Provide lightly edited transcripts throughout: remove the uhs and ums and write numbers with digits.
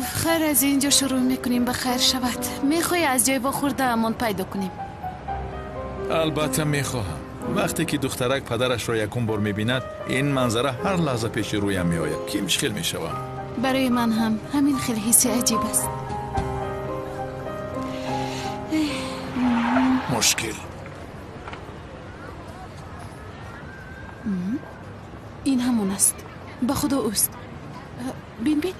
خیر از اینجا شروع میکنیم. بخیر شود. میخوای از جای بخورده امون پیدا کنیم؟ البته میخواهم. وقتی که دخترک پدرش را یکم بار میبیند این منظره هر لحظه پیش رویم میآید که مشکل میشوم. برای من هم همین خیلی حسی عجیب است. مشکل این همون است. به خدا اوست. بین بین.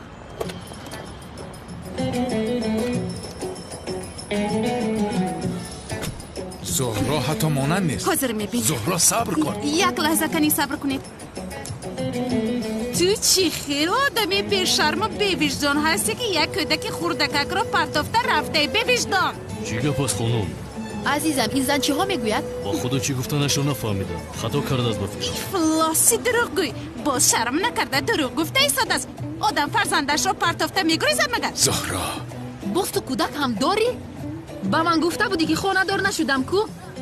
زهرا حتی مانند نیست. حاضر میبین. زهرا صبر کن. یک لحظه کنی صبر کنید. تو چی خیر آدمی بیشرم و بیوجدان هستی که یک کودک خوردکک را پرتافته رفته بیوجدان. چی گپ است خانم؟ عزیزم این زن چی ها میگوید؟ با خدا چی گفتنش رو نفهمیدم. خطا کرده است بفکرم. فلاسی دروغ گوی. باز شرم نکرده دروغ گفته ایستاده است. آدم فرزندش را پرتافته میگریزد مگر؟ زهرا باز تو کودک هم داری؟ با من گفته بودی که خانه دار نشدم کو؟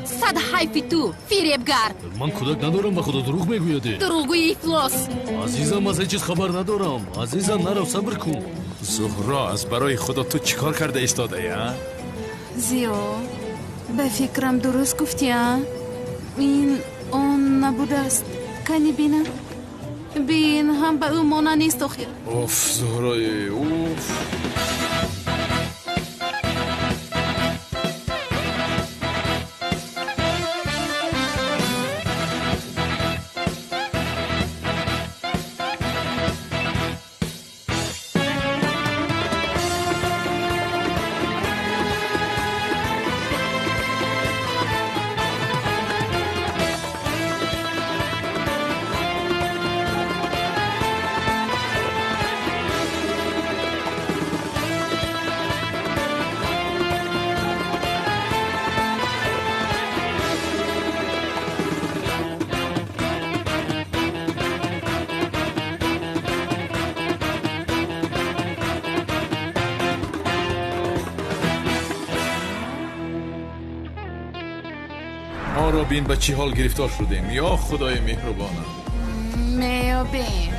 صد حیفی تو فریبگر. من کودک ندارم به خدا دروغ میگویدی. دروغگوی افلاس. عزیزم از هیچ چیز خبر ندارم. عزیزم نرو صبر کن. زهرا از برای خدا تو چیکار کرده ایستاده ای؟ زیو به فکرم درست گفتی ها؟ این اون نبوده است. کنی بینم؟ بین هم به اون مانا نیست آخر. اوف زهرای اوف. ما را بین به چی حال گرفتار شدیم. یا خدای مهربانم. میو بین.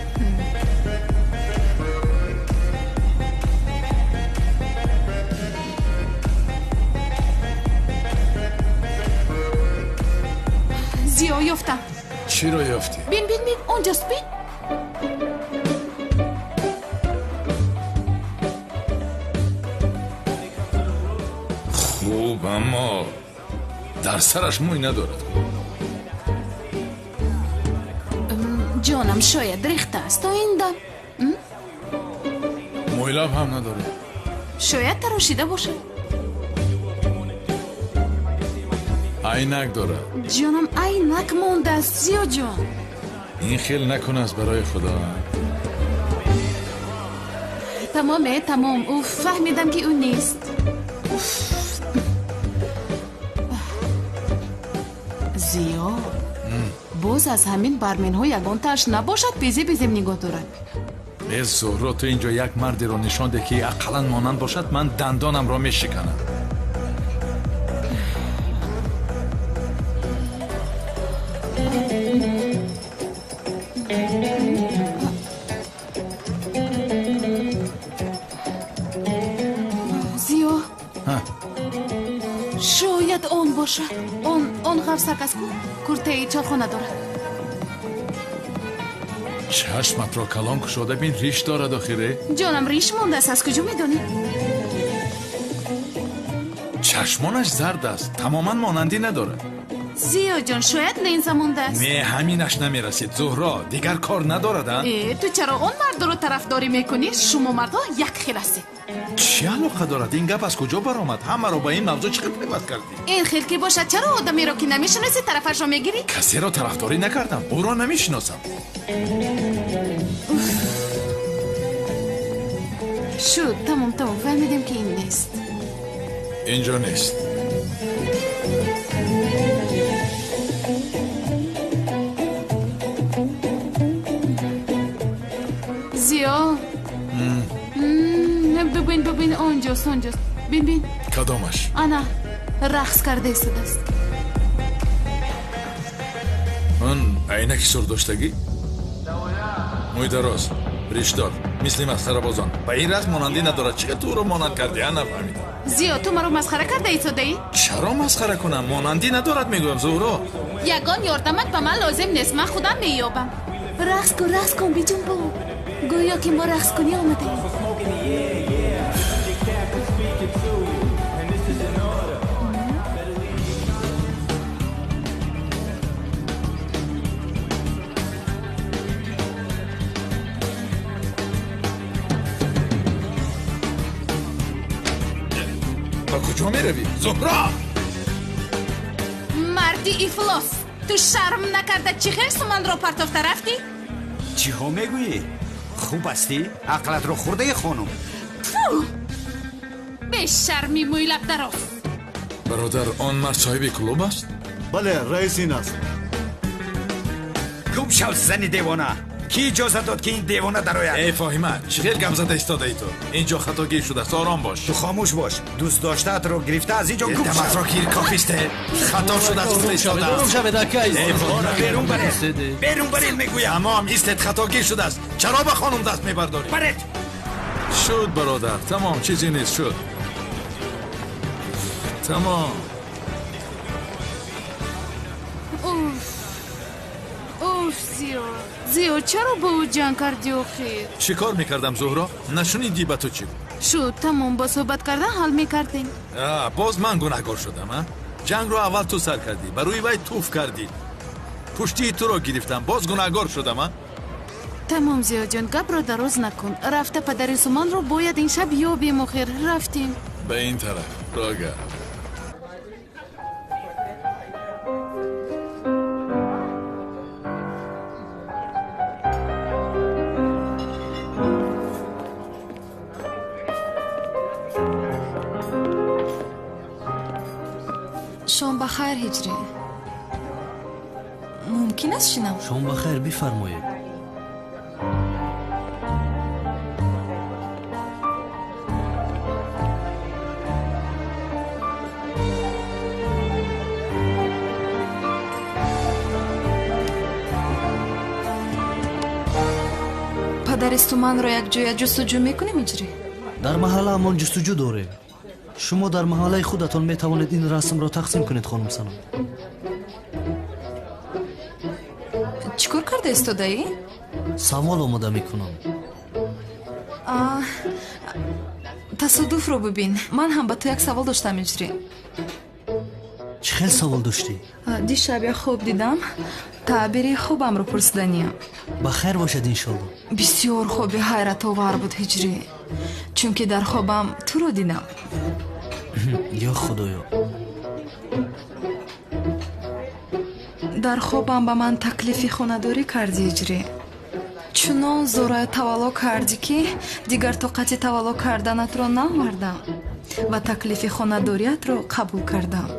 زیو یافتم. چی را یافتی؟ بین بین بین اونجاست بین. خوب اما در سرش موی ندارد. جانم شاید ریخته است تا این دم. موی لب هم ندارد. شاید تراشیده باشه. عینک دارد. جانم عینک مونده است زیو جان. این خیل نکن است برای خدا. تمام. اوف فهمیدم که اون نیست. زیو باز از همین برمین ها یگان تاش نباشد بیزیم نگاه دارد. زهرا تو اینجا یک مردی رو نشان ده که اقلا مانند باشد من دندانم را میشکنم. زیو شاید اون باشه. اون غفصک است کرته چالخانه دارد. چشمت را کلان کشاده بین ریش دارد آخیره. جانم ریش مونده است. از کجا میدونی؟ چشمانش زرد است. تماما مانندی ندارد. زیو جان شاید لنز مونده است. نه همینش نمیرسید. زهرا دیگر کار ندارد. تو چرا اون مرد رو طرفداری میکنی؟ شما مردا یک خیل هستید. چی علاقه دارد؟ این گپ از کجا برآمد؟ همه رو با این موضوع چقدر پیوست کردی؟ این خیل که باشد چرا آدمی رو که نمیشناسی طرفش رو میگیری؟ کسی را طرفداری نکردم. او را نمیشناسم. شد تمام فهمیدیم که این نیست. اینجا نیست. زیا ببین اونجاست. ببین کدامش؟ آنا رقص کرده ایستاده است. اون عینک سر داشتگی؟ موی دراز риштор мисли масхарабозон ба ин рақм монандӣ надорад. чиқа туро монанд кардӣ? Нафаҳмидам. зиё, ту маро масхара кардаи содаӣ? чаро масхара кунам? монандӣ надорад мегӯям Зуҳро. ягон ёрдамат ба ман лозим нест. ман худам меёбам. рақс кун биҷунбу. гӯё ки мо рақс кунӣ омадаем. ба куҷо меравӣ Зуҳро? марди ифлос, ту шарм накарда чӣ хел суманро партофта рафтӣ? чиҳо мегӯӣ? хуб ҳастӣ? ақлатро хӯрдаи хонум? бешарми мӯйлаб дароз. бародар, он мард соҳиби клуб аст? бале, раис ин аст. гум шав зани девона. ки иҷозат дод ки ин девона дарояд? Фоҳима, чӣ хел гамзада истодаӣ ту? инҷо хатогир шудааст. ором бош. ту хомӯш бош. дӯстдоштаатро гирифта аз инҷо гум шав. даматро гир кофисте. хато шудааст. гуфта истодааст. берун баред. берун баред мегӯям. тамом, истед хатогир шудааст. чаро ба хонум даст мебардорӣ? баред. шуд бародар, тамом, чизе нест. шуд. тамом. зиё, чаро бо ӯ ҷанг кардӣ охир? чӣ кор мекардам Зуҳро? Нашунидӣ ба ту чӣ? шуд, тамом, бо суҳбат кардан ҳал мекардем. боз ман гунаҳкор шудам. ҷангро аввал ту сар кардӣ, ба рӯи вай туф кардӣ. пуштии туро гирифтам, боз гунаҳкор шудам. тамом зиёҷон, гапро дароз накун. рафта падари суманро бояд ин шаб ёбем. охир рафтем. ба ин тараф рога. шом бахайр ҳиҷрӣ. мумкин аст шинам? шом бахайр, бифармоед. падаристу манро якҷоя ҷустуҷӯ мекунем иҷрӣ? дар маҳалаамон ҷустуҷӯ дорем. шумо дар маҳалаи худатон метавонед ин расмро тақсим кунед, хонум Саном. чӣ кор карда истодаӣ? савол омода мекунам. тасодуфро бибин. ман ҳам ба ту як савол доштам иҷрӣ. чӣ хел савол доштӣ? дишаб як хоб дидам. таъбири хобамро пурсиданиям. ба хайр бошад иншолло. бисёр хоби ҳайратовар буд ҳиҷрӣ, чунки дар хобам туро дидам. ё худоё. дар хобам ба ман таклифи хонадорӣ кардӣ иҷрӣ. чунон зорая тавалло кардӣ ки дигар тоқати тавалло карданатро наовардам ва таклифи хонадориятро қабул кардам.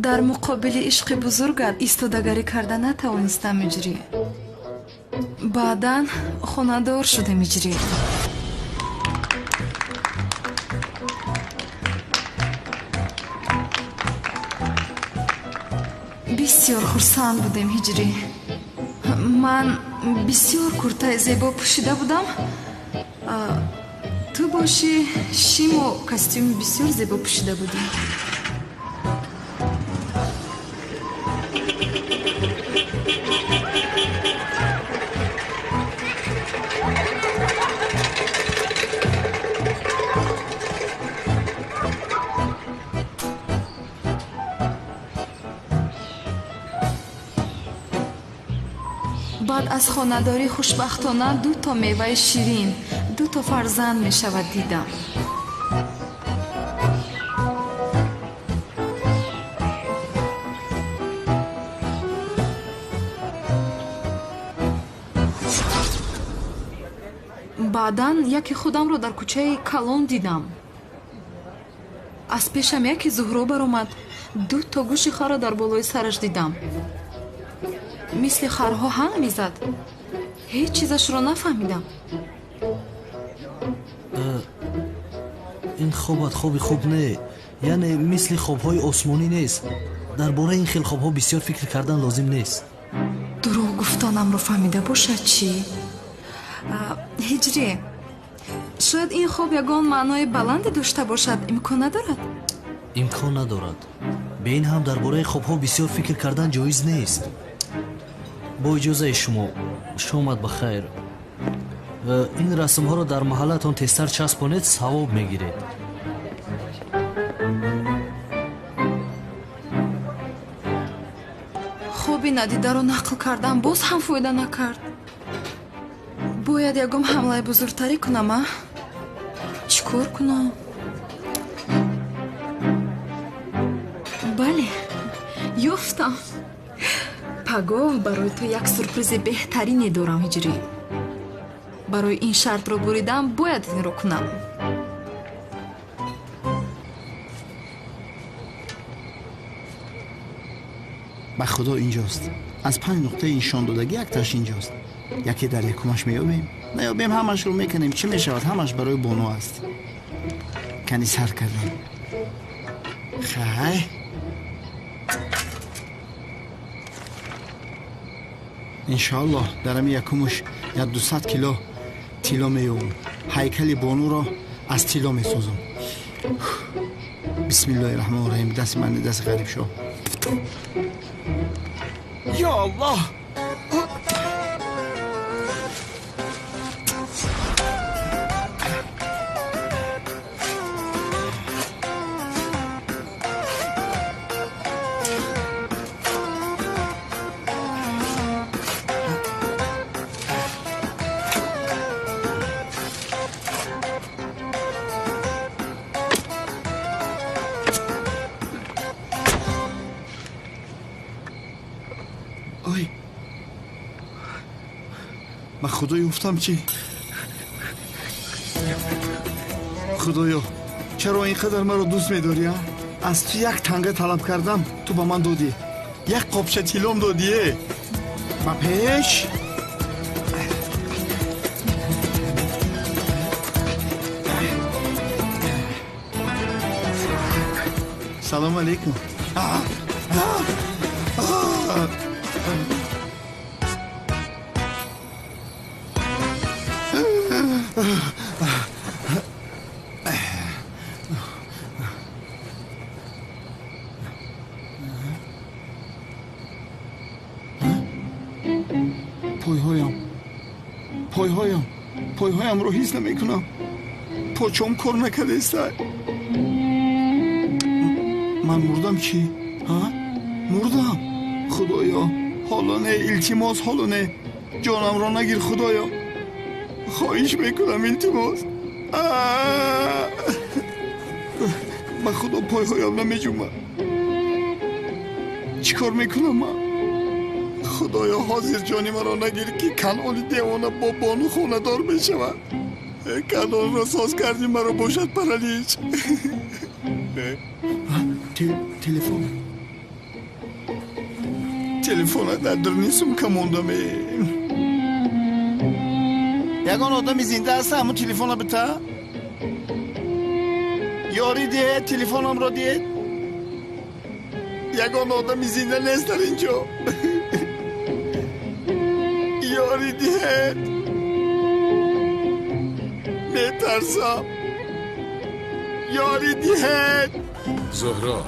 дар муқобили ишқи бузургат истодагарӣ карда натавонистам иҷрӣ. баъдан хонадор шудем иҷрӣ. бисёр хурсанд будем ҳиҷрӣ. ман бисёр куртаи зебо пӯшида будам. ту бошӣ шиму костюми бисёр зебо пӯшида будӣ. баъд аз хонадорӣ хушбахтона 2 то меваи ширин, 2 то фарзанд мешавад дидам. баъдан яке худамро дар кӯчаи калон дидам. аз пешам яке Зуҳро баромад. 2 то гӯши харро дар болои сараш дидам. мисли харҳо ҳанг мезад. ҳеҷ чизашро нафаҳмидам. ин хобат хоби хуб не, яъне мисли хобҳои осмонӣ нест. дар бораи ин хел хобҳо бисёр фикр кардан лозим нест. дурӯғ гуфтанамро фаҳмида бошад чӣ? هجری شاید این خواب یگان معنای بلندی داشته باشد. امکان ندارد؟ имкон надорад. Бе ин ҳам дар бораи хобҳо бисёр фикр кардан ҷоиз нест. Бо иҷозаи шумо, шомат ба хайр. Ин расмҳоро дар маҳаллатон тезтар часпонед, савоб мегиред. خوبی ندیده رو نقل کردم باز هم فایده نکرد. باید یکم حمله بزرگتری کنم. چیکار کنم؟ بله یافتم. پگاه برای تو یک سورپرایز بهترینی دارم هجری. برای این شرط رو بریدم باید این رو کنم. به خدا اینجاست. از 5 نقطه نشان دادگی یک تاش اینجاست. یکی در یکمش میابیم، نیابیم همش رو میکنیم. چی میشود؟ همش برای بانو است. کنی سر کردم. خیلی انشاءالله درم یکمش یا 200 کیلو تیلا میوم. هیکل بانو را از تیلا میسازم. بسم الله الرحمن الرحیم. دست من دست غریب شو. یا الله. آی من خدای افتم چی؟ خدایا چرا اینقدر مرا دوست می‌داری؟ از تو یک تنگه طلب کردم تو به من دادی. یک قابچه تیلام دادیه. با پیش سلام علیکم. پایهایم رو حس نمیکنم. پاچم کار نکرده است. من مردم چی؟ مردم. خدایا حالا نه، التماس حالا نه. جانم را نگیر خدایا. خواهش میکنم التماس. من خدا پایهایم نمیجومم. چی کار میکنم من؟ خدایا حاضر جانی مرا نگیر که کنعان دیوانه با بانو خونه دار بشود. کنعان را ساز کردی مرا باشد پرالیج. تلفن در در نیستم که موندم. یگان آدمی زنده هست همون تلفن را بتا. یاری دیه تلفنم را دیه. یگان آدمی زنده نیست در اینجا. یاری دیه. میترسم. یاری دیه. زهرا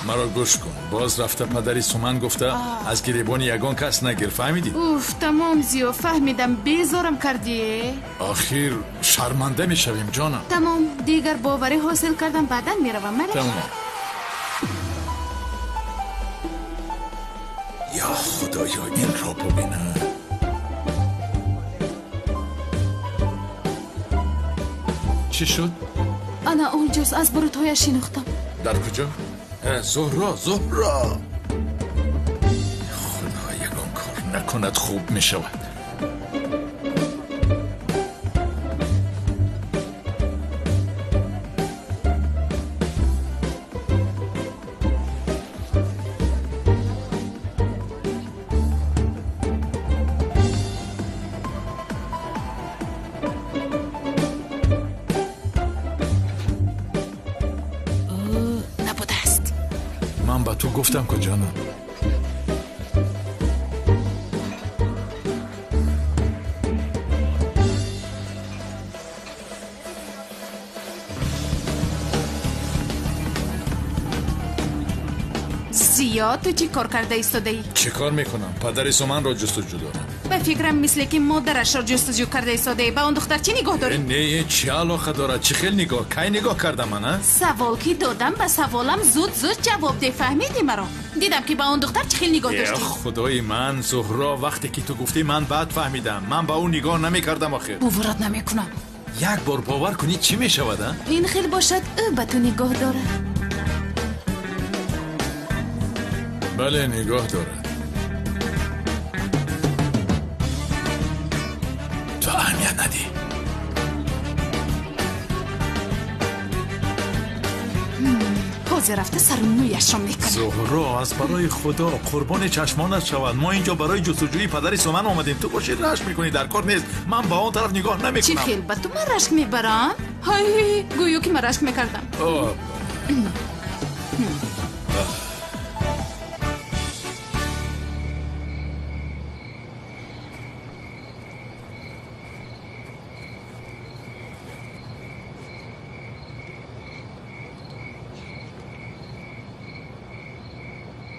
مرا گوش کن. باز رفته پدری سومن گفته از گریبان یگان کس نگیر. فهمیدی؟ اوف تمام زیو فهمیدم. بیزارم کردی. آخر شرمنده میشویم جانم. تمام دیگر باوری حاصل کردم بعدا میروم. تمام. یا خدایا این را ببینم. چی شد؟ انا اونجاست. از بروت‌های شناختم. در کجا؟ زهرا خدا یگان کار نکند خوب می شود. من با تو گفتم کجا نه. زیا تو چی کار کرده ایستاده ای؟ چه کار میکنم؟ پدر سومن را جستجو دارم. به فکرم مثل که مادرش را جستجو کرده ایستاده ای. به اون دختر چی نگاه داری؟ نه چه علاقه داره؟ چه خیل نگاه؟ کی نگاه کردم من؟ سوال که دادم به سوالم زود جواب ده. فهمیدی مرا؟ دیدم که به اون دختر چه خیل نگاه داشتی. خدای من زهرا، وقتی که تو گفتی من بعد فهمیدم. من به اون نگاه نمیکردم آخر. باورت نمیکنم. یک بار باور کنی چی میشود؟ این خیل باشد او به تو نگاه داره. بله نگاه داره. تو اهمیت ندی. حاضر رفته سر مویش را میکنه. زهرا از برای خدا قربان چشمانت شود. ما اینجا برای جستجوی پدر سومن آمدیم. تو باشی رشک میکنی، در کار نیست. من با اون طرف نگاه نمیکنم. چی خیل به تو من رشک میبرم؟ های گویو که من رشک میکردم.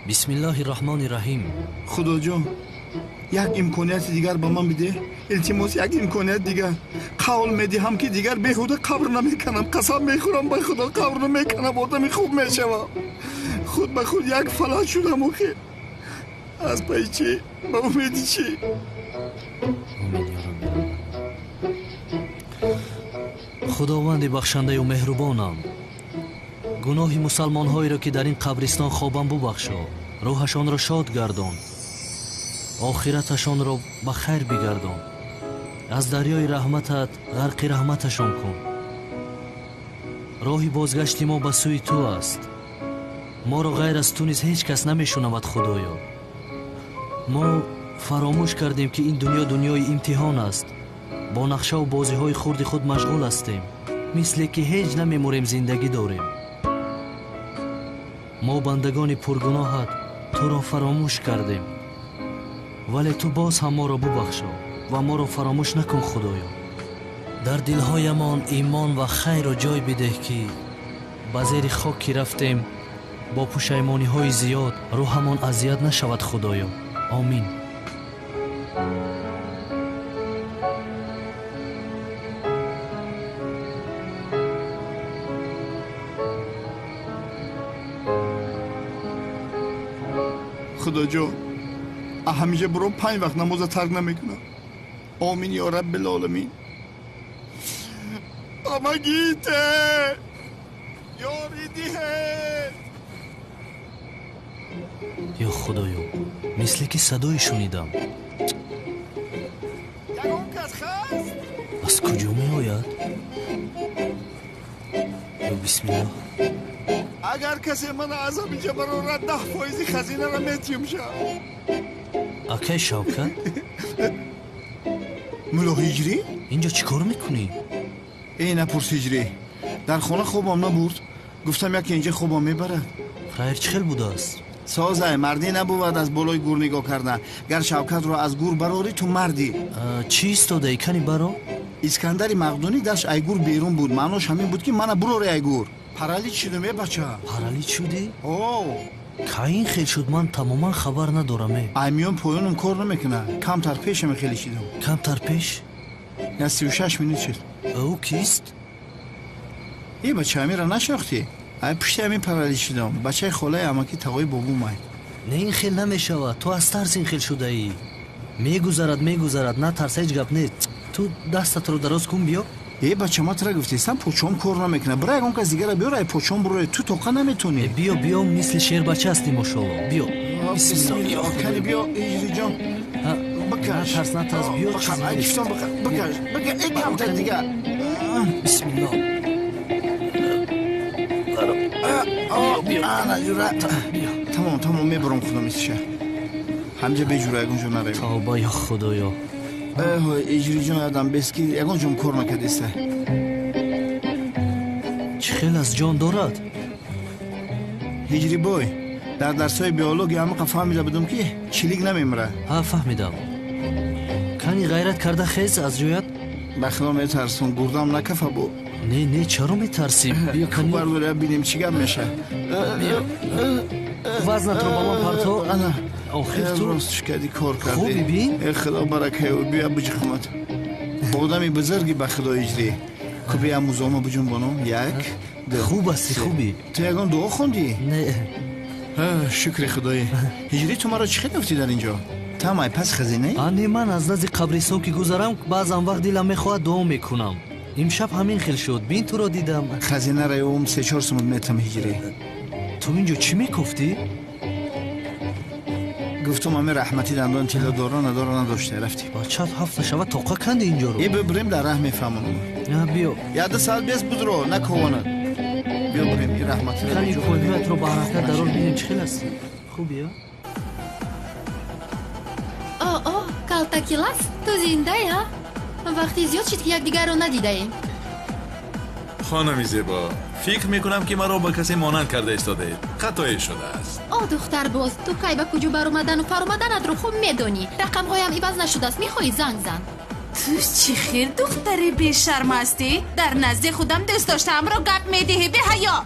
بسم الله الرحمن الرحیم. خدا جان یک امکانیت دیگر به من بده. التماس یک امکانیت دیگر. قول میدهم که دیگر بیهوده قبر نمیکنم. قسم میخورم به خدا قبر نمیکنم. آدم خوب میشوم. خود به خود یک فلج شدم. آخه از پای چی؟ به امیدی چی؟ خداوند بخشنده و مهربانم، گناه مسلمان هایی را که در این قبرستان خوابم ببخشا، روحشان را شاد گردان، آخرتشان را به خیر بگردان، از دریای رحمتت غرق رحمتشان کن. راهی بازگشت ما به سوی تو است. ما را غیر از تو نیز هیچ کس نمیشنود. خدایا، ما فراموش کردیم که این دنیا دنیای امتحان است. با نقشه و بازی های خرد خود مشغول هستیم، مثل که هیچ نمیموریم زندگی داریم. ما بندگان پرگناهت تو را فراموش کردیم، ولی تو باز هم ما را ببخشا و ما را فراموش نکن. خدایا، در دلهایمان ایمان و خیر را جای بده که به زیر خاکی رفتیم با پشیمانی های زیاد روحمان اذیت نشود. خدایا آمین. خدا جان همیشه برو 5 وقت نماز ترک نمیکنم. آمین یا رب العالمین. اما گیته یاری دیه. یا خدایا، مثل که صدای شنیدم. یکون کس خست؟ از کجا می آید؟ یا بسم الله. اگر کسی من از اینجا برای 10% خزینه را میتیم شد. اکی شوکت؟ ملا هجری؟ اینجا چی کار میکنی؟ ای نپرس هجری. در خانه خوابم نبود. گفتم یکی اینجا خوابم میبرد. خیر چه خیل بوده است؟ سازه مردی نبود از بالای گور نگاه کردن. گر شوکت رو از گور براری تو مردی. چی ایستاده ای کنی برا؟ اسکندر مقدونی داشت ایگور بیرون بود. معناش همین بود که من براری ایگور. پرالیز شدم ای بچه. پرالیز شدی؟ اوه که این خیل شد من تماما خبر ندارم. ایمیون پایونم کار نمیکنه. کمتر پیشم خیلی شدم. کمتر پیش؟ یا 36 مینوت شد. او کیست؟ ای بچه همی را نشاختی؟ ای پشت همین پرالیز شدم. بچه خاله اما که تقوی بابو مای. نه این خیل نمیشود. تو از ترس این خیل شده ای. میگذرد نه ترس هیچ گپ نیست. تو دستت رو دراز کن بیا. ای بچه ما ترا گفتیستم پوچوم کار نمیکنه. برای اون کس دیگه را بیار. ای پوچوم برای تو توقع نمیتونی. بیا مثل شیر بچه هستی ماشاءالله. بیا بسم الله. کنی بیا ایجری جان. بکش. نه ترس بیا. بکش. ای کم تر دیگه. بسم الله. تمام میبرم خدا میشه. همجا بجوره اگون جون نره. توبه یا خدایا. ایجری جان آدم بسکی اگون جون کار نکردیسته. چه خیل از جان دارد؟ هجری بای در درسای بیولوژی هم فهمیده بودم که چلیک نمیمره. ها فهمیدم. کنی غیرت کرده خیز از جویت؟ بخدا میترسون گردم نکفه بود. نه چرا میترسی؟ بیا کنی برداره بینیم چی گم میشه. вазнатро ба ман парто. ана охир ту ростш кардӣ кор кардӣ. Хуб бибин. Худо баракаи бия биҷихмат. Одами бузурги ба Худо иҷрӣ. Ку бия музома буҷунбоно. Як. хуб асти хубӣ. Ту ягон дуо хондӣ? Не. Шукри Худоӣ. Иҷрӣ ту маро чӣ хел гуфтӣ дар инҷо? Тамай пас хазинаи? Не, ман аз назди қабристон ки гузарам баъзан вақт дилам мехоҳад дуо мекунам. имшаб ҳамин хел шуд. бин туро дидам. Хазинаро 3-4 сомон метам иҷрӣ. ту инҷо чӣ мекуфтӣ? гуфтум ами раҳмати дандон тило доро надоро надошта рафтӣ. бачат ҳафта шава тоқа канди инҷоро. Бибирем дар раҳ мефаҳмонам. биё. Яда саат бес будро накованад. Биё бирем ин раҳмати кани қувватро ба ҳаракат дарор бинем чӣ хел аст? хубия? калтакилас ту зиндаи вақти зиёд шид ки якдигарро надидаем. хонами зебо, фикр мекунам ки маро ба касе монанд карда истодаед. хатое шудааст. духтарбоз, ту кай ба куҷо баромадану фаромаданатро хуб медонӣ. рақамҳоям иваз нашудааст. мехоҳӣ занг зан. ту чӣ хел духтари бешарм ҳастӣ? дар назди худам дӯстдоштаамро гап медиҳӣ беҳаё.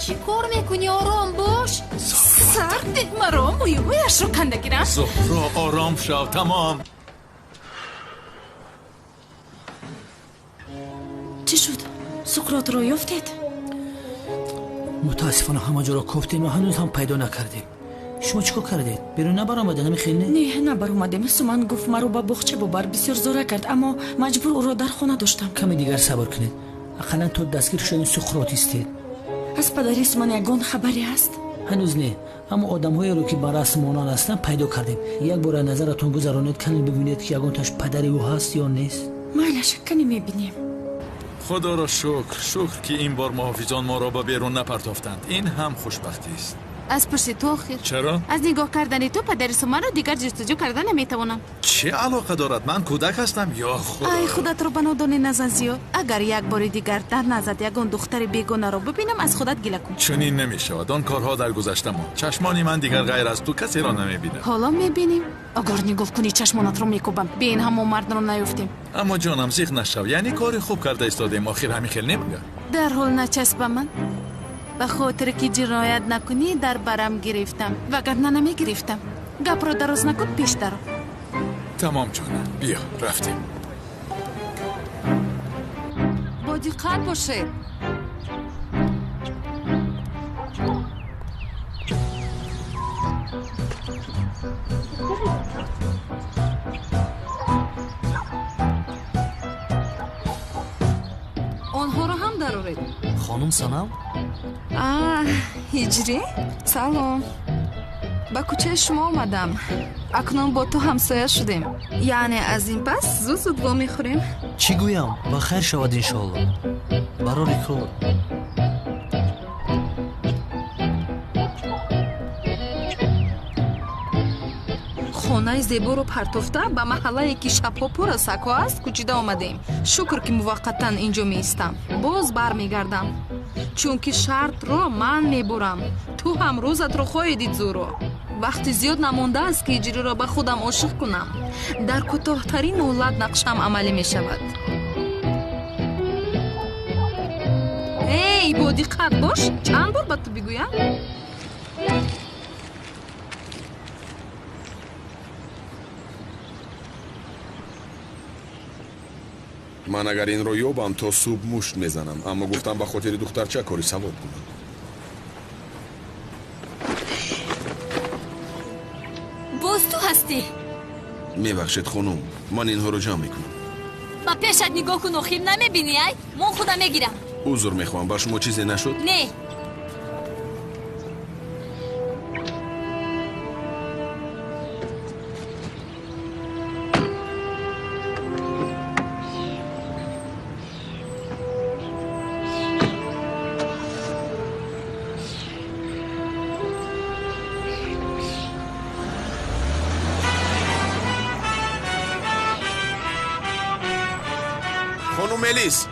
чӣ кор мекунӣ? ором бош. сарди маро мӯйашро канда гирам. зуҳро ором шав. тамом. чӣ шуд? суқротро ёфтед? мутаассифона ҳама ҷоро кофтем ва ҳанӯз ҳам пайдо накардем. шумо чӣ кор кардед? берун набаромада? намехел не? Не, набаромадем. суман гуфт маро ба боғча бобар. бисёр зора кард, аммо маҷбур ӯро дар хона доштам. каме дигар сабр кунед. ақаллан то дастгир шудани суқрот истед. аз падари суман ягон хабаре ҳаст? ҳанӯз не, аммо одамҳоеро ки ба расм монанд ҳастанд пайдо кардем. як бора назаратон гузаронед, кани бибинед ки ягонташ падари ӯ ҳаст ё нест. майлаш, кани мебинем. худоро шукр ки ин бор муҳофизон моро ба берун напартофтанд. ин ҳам хушбахтист. аз пурси ту охир. чаро? аз нигоҳ кардани ту падари суманро дигар ҷустуҷӯ карда наметавонам. чӣ алоқа дорад? ман кӯдак ҳастам ё худо. ай худатро ба нодонӣ назан зиёд. агар як бори дигар дар назад ягон духтари бегонаро бибинам, аз худат гила кун. чунин намешавад. он корҳо дар гузашта монд. чашмони ман дигар ғайр аз ту касеро намебинад. ҳоло мебинем. агар нигоҳ кунӣ чашмонатро мекубам. биин ҳамон мардро наёфтем. аммо ҷонам зиқ нашав. яъне кори хуб карда истодем. охир ҳамин хел намегӯяд. дар ҳол начасба ман. ба хотире ки ҷиноят накунӣ дар барам гирифтам. вагарна намегирифтам. гапро дароз накун, пеш даро. тамом ҷонам, биё рафтем. бо диққат бошед. онҳоро ҳам дароред. хонум Санам? ҳиҷрӣ? салом. ба кӯчаи шумо омадам. акнун бо ту ҳамсоя шудем. яъне аз ин пас зуд во мехӯрем. чӣ гӯям? ба хайр шавад иншоалло. барори кор. хонаи зеборо партофта ба маҳаллае ки шабҳо пур аз сагҳо аст кӯчида омадем. шукр ки муваққатан инҷо меистам. боз бармегардам, чунки шартро ман мебурам. ту ҳам рӯзатро хоҳӣ дид зӯро. вақти зиёд намондааст ки иҷриро ба худам ошиқ кунам. дар кӯтоҳтарин муҳлат нақшам амалӣ мешавад. эй, бо диққат бош. чанд бор ба ту бигӯям? ман агар инро ёбам то субҳ мушт мезанам, аммо гуфтам ба хотири духтарча кори савоб кунам. боз ту ҳастӣ? мебахшед хонум, ман инҳоро ҷамъ мекунам. ба пешат нигоҳ кун, охир намебинӣ? ай мон худам мегирам. узр мехоҳам, ба шумо чизе нашуд? не. خانم ملیس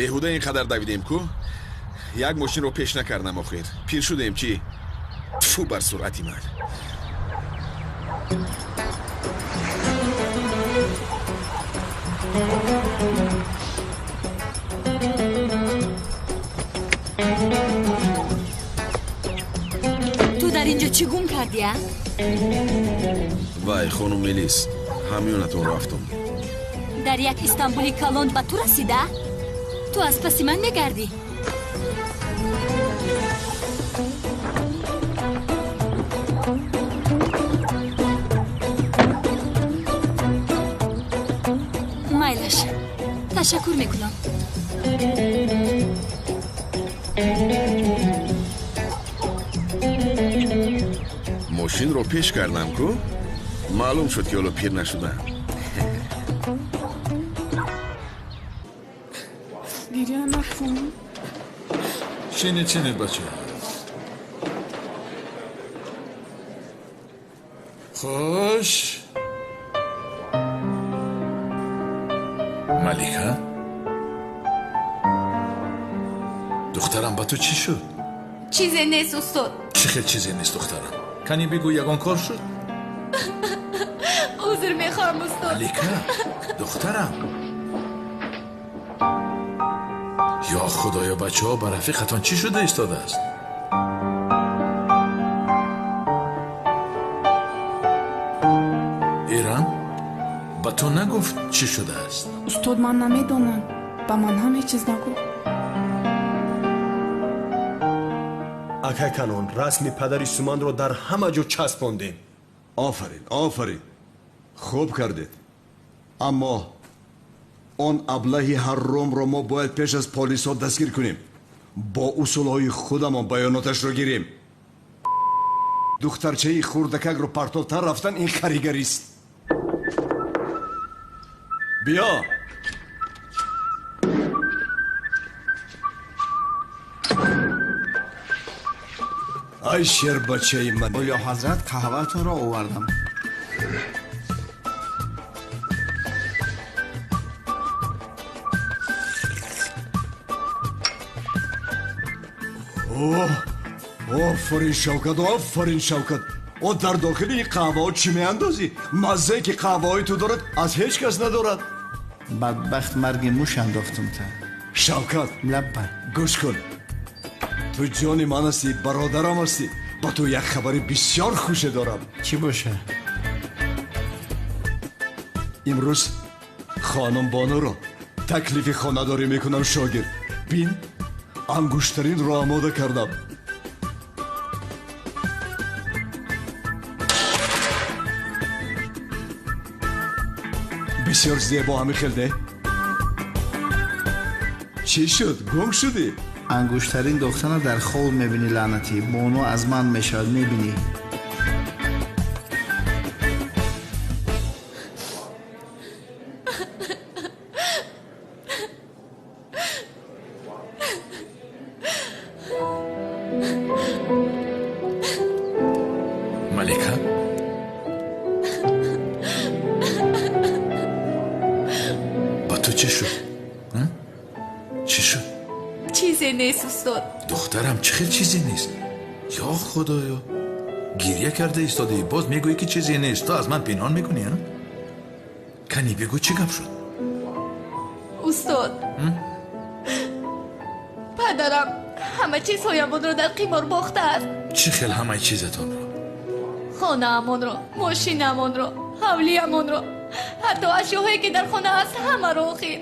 беҳуда ин қадар давидем ку як мошинро пеш накардам. охир пир шудем чӣ? тфу бар суръати ман. ту дар инҷо чӣ гум кардия? вай хонум мелис, ҳамёнатон рафтум. дар як истанбули калон ба ту расида? ту аз паси ман мегардӣ? майлаш, ташаккур мекунам. мошинро пеш кардам ку маълум шуд ки ҳоло пир нашудам. гирья накун. чинед бача. хош. малика, духтарам ба ту чӣ шуд? чизе нест устод. чӣ хел чизе нест духтарам? кани бигӯ ягон кор шуд? узр мехоҳам устод. малика, духтарам. ё худоё, бачаҳо ба рафиқатон чӣ шуда истодааст? ирам ба ту нагуфт чӣ шудааст? устод ман намедонам. ба ман ҳам ҳеҷ чиз нагуфт. акаканон, расми падари суманро дар ҳама ҷо часпондем. офарин хуб кардед. аммо он аблаҳи ҳарромро мо бояд пеш аз полисҳо дастгир кунем. бо усулҳои худамон баёноташро гирем. духтарчаи хурдакакро партовтар рафтан ин каригарист. биё. ай шербачаи ман. олё ҳазрат, қаҳватонро овардам. офарин шавкат. он дар дохили ин қаҳваҳо чӣ меандозӣ? маззае ки қаҳваҳои ту дорад аз ҳеҷ кас надорад. бадбахт марги муш андохтумта. шавкат, лабба гӯш кун. ту ҷони ман ҳастӣ, бародарам ҳастӣ. ба ту як хабари бисёр хуше дорам. чӣ боша? имрӯз хонум бонуро таклифи хонадорӣ мекунам шогирд. бин, ангуштаринро амода кардам. бисёр зебо ҳамихел не? чӣ шуд? гум шудӣ? ангуштарин дохтана дар хол мебинӣ. лаънатӣ бону аз ман мешавад, мебинӣ? малика, ба ту чӣ шуд? чӣ шуд? чизе нест устод. духтарам, чӣ хел чизе нест? ё худоё, гирья карда истодӣ, боз мегӯӣ ки чизе нест. ту аз ман пинҳон мекунӣ? кани бигӯ, чӣ гап шуд? устод, падарам ҳама чизҳоямонро дар қимор бохтааст. чӣ хел ҳамаи чизатонро? хонаамонро, мошинамонро, ҳавлиамонро, ҳатто ашёҳое ки дар хона ҳаст ҳамаро охир.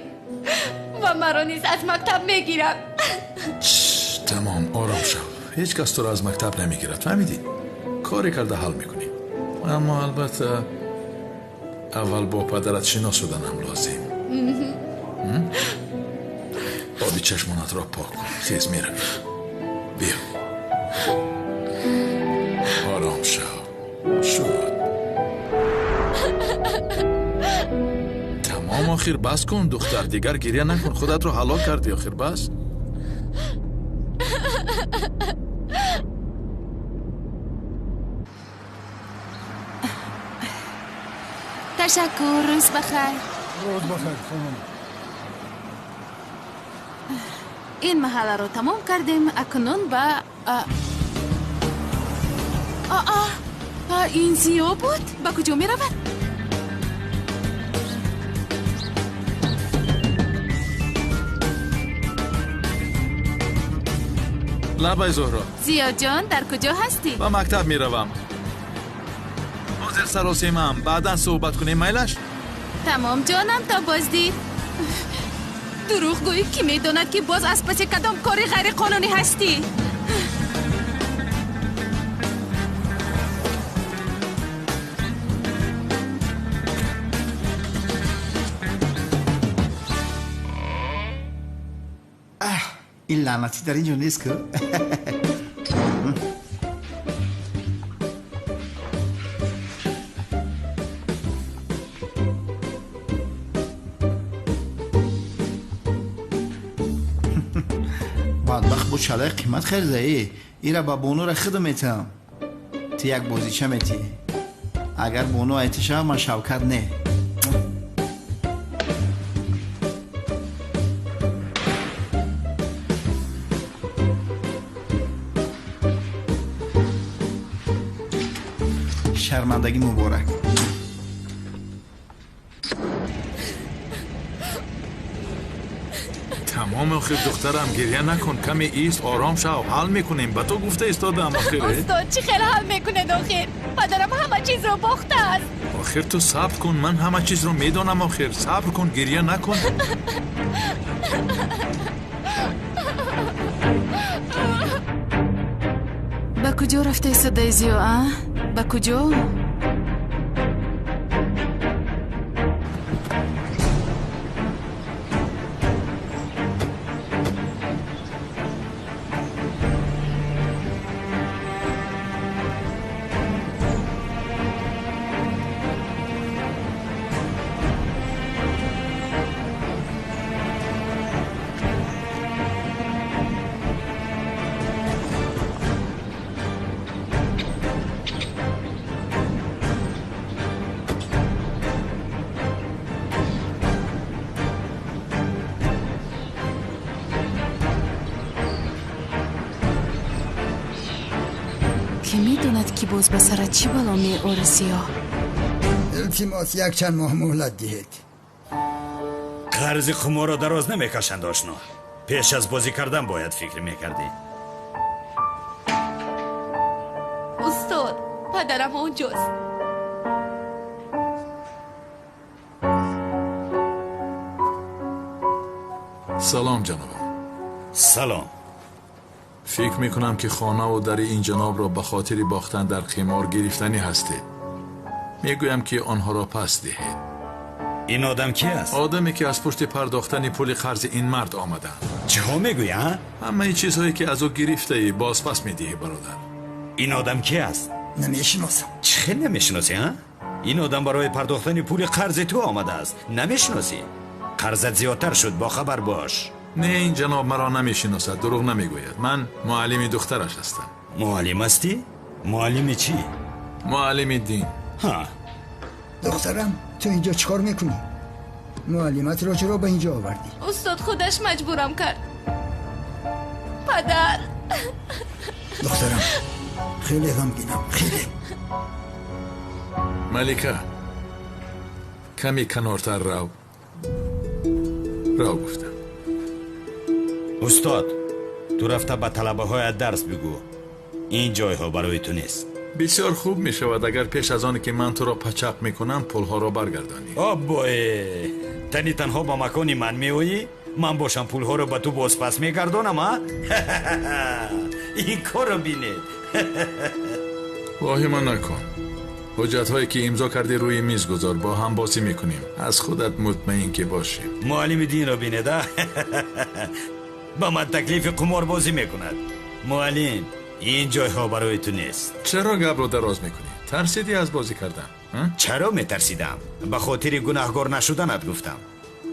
ва маро низ аз мактаб мегирад. тамом, ором шав. ҳеҷ кас туро аз мактаб намегирад, фаҳмидӣ? коре карда ҳал мекунем. аммо албатта аввал бо падарат шинос шуданам лозим. оби чашмонатро пок кун. хез меравӣ. биё. ором шав. шуд. тамом, охир бас кун духтар. дигар гирья накун. худатро ҳалок кардӣ. охир бас. ташаккур. рӯз бахайр. рӯз бахайр хонум. این محله رو تمام کردیم. اکنون با این زیو بود. با کجا می رود؟ لبای زهرا. زیا جان در کجا هستی؟ با مکتب می روم. حاضر سراسیمم. بعداً صحبت کنیم میلش؟ تمام جانم تا بازدید. دروغ گویی کی می داند که باز از پس کدام کاری غیر قانونی هستی؟ این لعنتی در اینجا نیست که بدبخت بود شلای قیمت خرده ای ایره با بونو را خدمتم تی یک بازیچه میتی اگر بونو ایتشه من شوکت نه شرمندگی مبارک. تمام آخر دخترم گریه نکن. کمی ایست آرام شو. حل میکنیم. به تو گفته استادم آخره. استاد چی خیلی حل میکنه آخر؟ پدرم همه چیز رو باخته است. آخر تو صبر کن. من همه چیز رو میدونم. آخر صبر کن. گریه نکن. با کجا رفته صدای زیو؟ با کجا؟ که میدوند که باز به سر چی بلا می آرزیا؟ التماس یک چند ماه مهلت دهید. قرض خمار را دراز نمیکشند آشنا. پیش از بازی کردن باید فکر میکردی. استاد پدرم اونجاست. سلام جنابم. سلام. فکر میکنم که خانه و در این جناب را به خاطر باختن در قمار گرفتنی هستید. میگویم که آنها را پس دهید. این آدم کی است؟ آدمی که از پشت پرداختن پول قرض این مرد آمدن. چه میگویی ها؟ همه این چیزهایی که از او گرفته ای باز پس میدهی برادر. این آدم کی است؟ نمیشناسم. چه نمیشناسی ها؟ این آدم برای پرداختن پول قرض تو آمده است. نمیشناسی؟ قرضت زیادتر شد با خبر باش. نه این جناب مرا نمیشناسد. دروغ نمیگوید. من معلم دخترش هستم. معلم هستی؟ معلم چی؟ معلم دین. ها. دخترم تو اینجا چیکار میکنی؟ معلمت را چرا به اینجا آوردی؟ استاد خودش مجبورم کرد. پدر. دخترم خیلی غمگینم. خیلی. ملیکه کمی کنارتر رو گفتم. استاد تو رفته به طلبه های درس بگو این جایها برای تو نیست. بسیار خوب می شود اگر پیش از آن که من تو را پچق می کنم پولها را برگردانی. آبای تنی تنها با مکانی من می اویی؟ من باشم پولها را به تو باز پس می گردانم ها؟ این کار را بینید. واهمه نکن. حجت هایی که امضا کردی روی میز گذار. با هم بازی می کنیم. از خودت مطمئن که باشی. معلم دین را بینید با من تکلیف قمار بازی می کند. معلم این جایها برای تو نیست. چرا گپ رو دراز میکنی؟ ترسیدی از بازی کردن؟ چرا میترسیدم؟ به خاطر گناهکار نشدنت گفتم.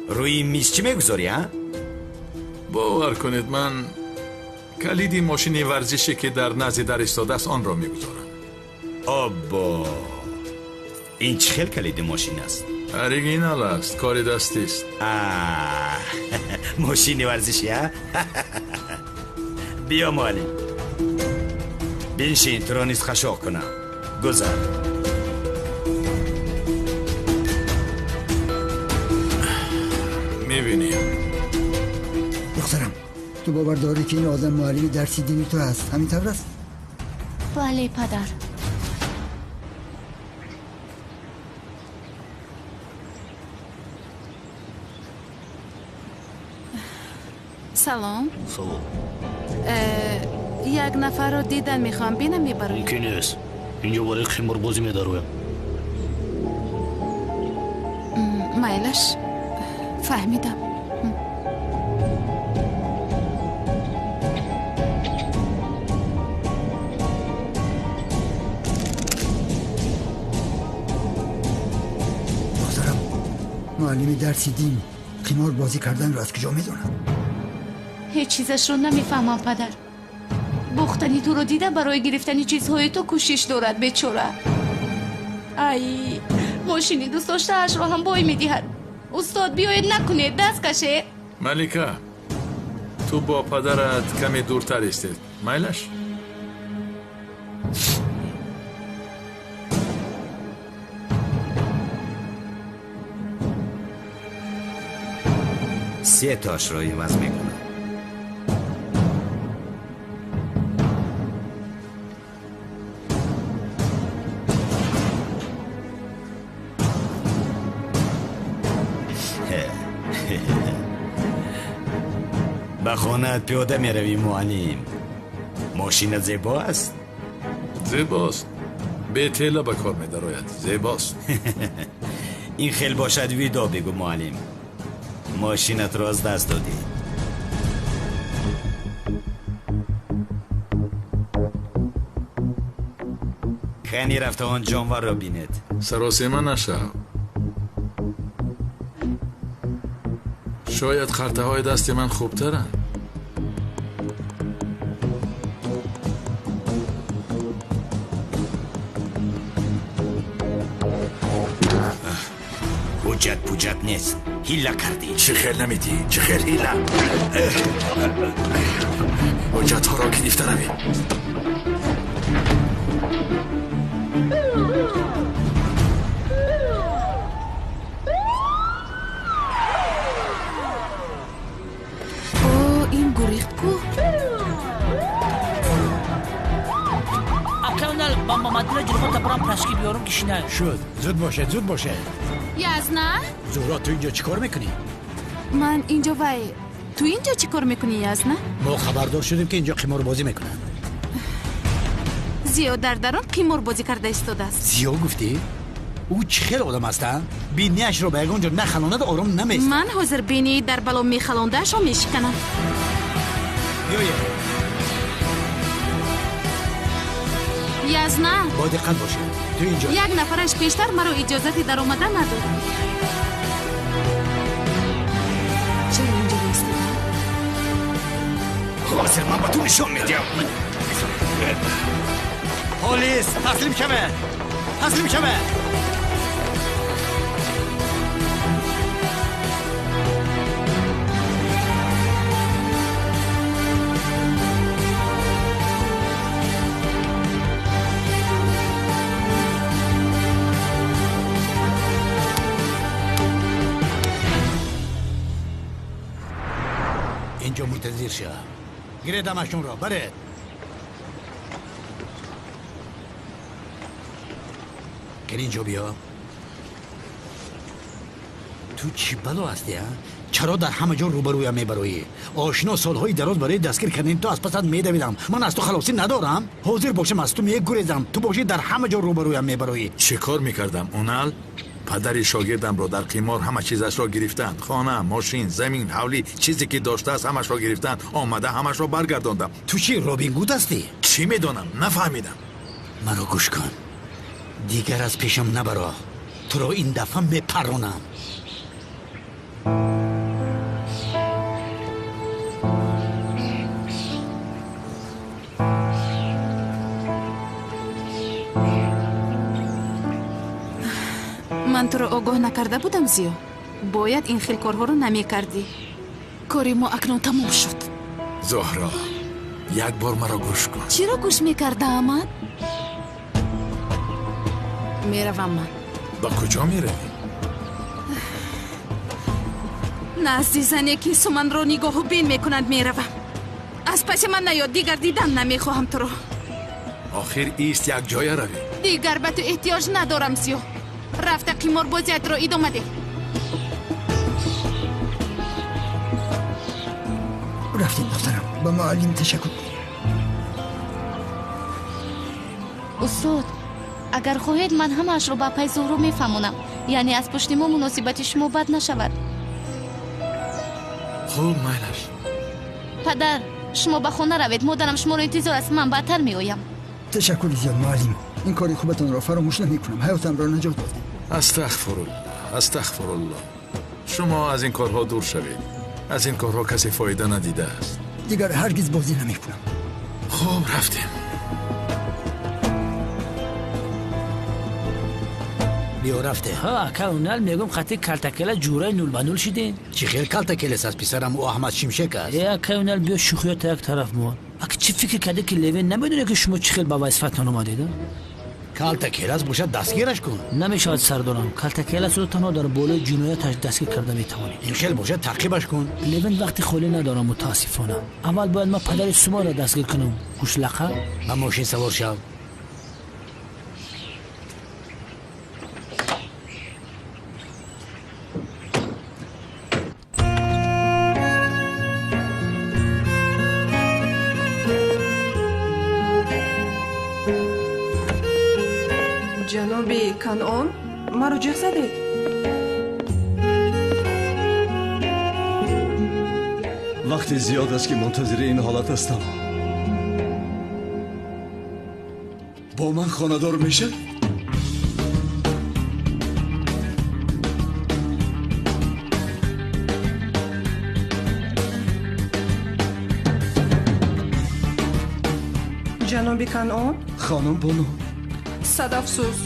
روی میز چی میگذاری ها؟ باور کنید من کلیدی ماشین ورزشی که در نزد در ایستاده است آن را میگذارم. آبا این چه خیل کلید ماشین است؟ اوریجینال است، کار دستی است. ماشین ورزشی ها؟ بیا معلم، بنشین تو را نیز خشاک کنم. گذر. میبینیم دخترم تو باور داری که این آدم معلم درسی دینی تو هست؟ همین طور است؟ بله پدر. سلام. سلام. یک نفر رو دیدن میخوام بینم میبرم. ممکن نیست. اینجا برای قمار بازی میدارویم. مایلش فهمیدم. دخترم معلم درسی دین قمار بازی کردن رو از کجا میدونم؟ هیچ چیزش رو نمیفهمم پدر. بختنی تو رو دیدم برای گرفتنی چیزهای تو کوشش دارد بیچاره. ای ماشینی دوست داشته اش رو هم بای میدهد. استاد بیاید نکنید دست کشه. ملیکا تو با پدرت کمی دورتر استید. مایلش؟ سه تاش رو عوض میکنم. به خانه‌ات پیاده میروی معلم. ماشین زیبا است؟ زیباست. به تیله به کار میدراید. زیباست. این خیل باشد ویدا بگو معلم. ماشینت را از دست دادی. خیلی رفته آن جانور را بیند. سراسیمه نشو. شاید خرطه های دست من خوبترن. حجت نیست. هیله کردی. چه خیل نمیدی؟ چه خیل هیله؟ حجت ها را گرفته نمی. این گریخت کو؟ اکنال با مامدل جلوم تبرم پرشکی بیارم کشینه. شد. زود باشه. یزنه؟ زهرا تو اینجا چیکار میکنی؟ من اینجا وای. تو اینجا چی کار میکنی یزنه؟ ما خبردار شدیم که اینجا قمار بازی میکنن. زیاد در آن قمار بازی کرده ایستاده است. زیا گفتی؟ او چه خیلی آدم هستن؟ بینیش رو به یگانجا نخلاند آرام نمیست. من حاضر بینی در بلا میخلانده شو میشکنم. بیایه یزنه با دقت باشه. تو اینجا یک نفرش پیشتر مرا اجازتی در آمدن نداد. چرا اینجا ایستادی؟ حاضر من با تو نشون میدم. پلیس تسلیم شوه. اینجا منتظر شو. گیره دمشون را برید. گل اینجا بیا. تو چی بلا هستی ها؟ چرا در همه جا روبرویم میبرویی؟ آشنا سالهای دراز برای دستگیر کردن تو از پسند میدویدم. من از تو خلاصی ندارم. حاضر باشم از تو میگریزم. تو باشی در همه جا روبرویم میبرویی. چه کار میکردم اونال؟ پدری شاگردم رو در قمار همه چیزش را گرفتند. خانه، ماشین، زمین، حولی، چیزی که داشته است همش را گرفتند. آمده همش را برگرداندم. تو چی رابین هود هستی؟ چی میدونم؟ نفهمیدم. مرا گوش کن. دیگر از پیشم نبرا. تو رو این دفعه میپرونم. من تو رو آگاه نکرده بودم زیو. باید این خیل کارها رو نمی کردی. کاری ما اکنون تموم شد. زهرا یک بار مرا گوش کن. چرا گوش میکرده من؟ میروم من. با کجا میروی؟ نزدی زنی که سمن رو نگاه و بین میکنند میروم. از پس من نیاد دیگر دیدن نمیخواهم تو رو. آخر ایست یک جای روی. دیگر به تو احتیاج ندارم زیو. رفته قیمار بازیت رو ادامه ده. رفتید دخترم. با معلم تشکر. استاد اگر خواهید من همش رو با پای زهرا میفهمونم. یعنی از پشت ما مناسبت شما بد نشود. خوب میلش. پدر شما به خانه روید. مادرم شما رو انتظار است. من بدتر میآیم. تشکر زیاد معلم. این کاری خوبتون را فراموش نمیکنم. حیاتم را نجات دادید. استغفرالله. شما از این کارها دور شوید. از این کارها کسی فایده ندیده است. دیگر هرگز بازی نمیکنم. خوب رفتیم. بیا رفته. ها کاونال میگم خاطر کالتکلا جورای نول بنول شدین. چی خیر کالتکلس از پسرم و احمد شمشک است. یا کاونال بیا شوخیات یک طرف مون. اگه چی فکر کرده که لیون نمیدونه که شما چی خیل با وظیفتون اومدید؟ کالتکلس باشه دستگیرش کن. نمیشود سردارم. کالتکلس رو تنها در بالای جنایتش دستگیر کرده میتوانید. این خیل باشه تعقیبش کن. لیون وقتی خالی ندارم متاسفانه. اول باید ما پدر شما را دستگیر کنم. گوشلقه من ماشین سوار شم. جنابی کنعان مرا جه زدید. وقتی زیاد است که منتظر این حالت هستم. با من خانه‌دار میشه؟ جنابی کنعان خانم بانو صد افسوس.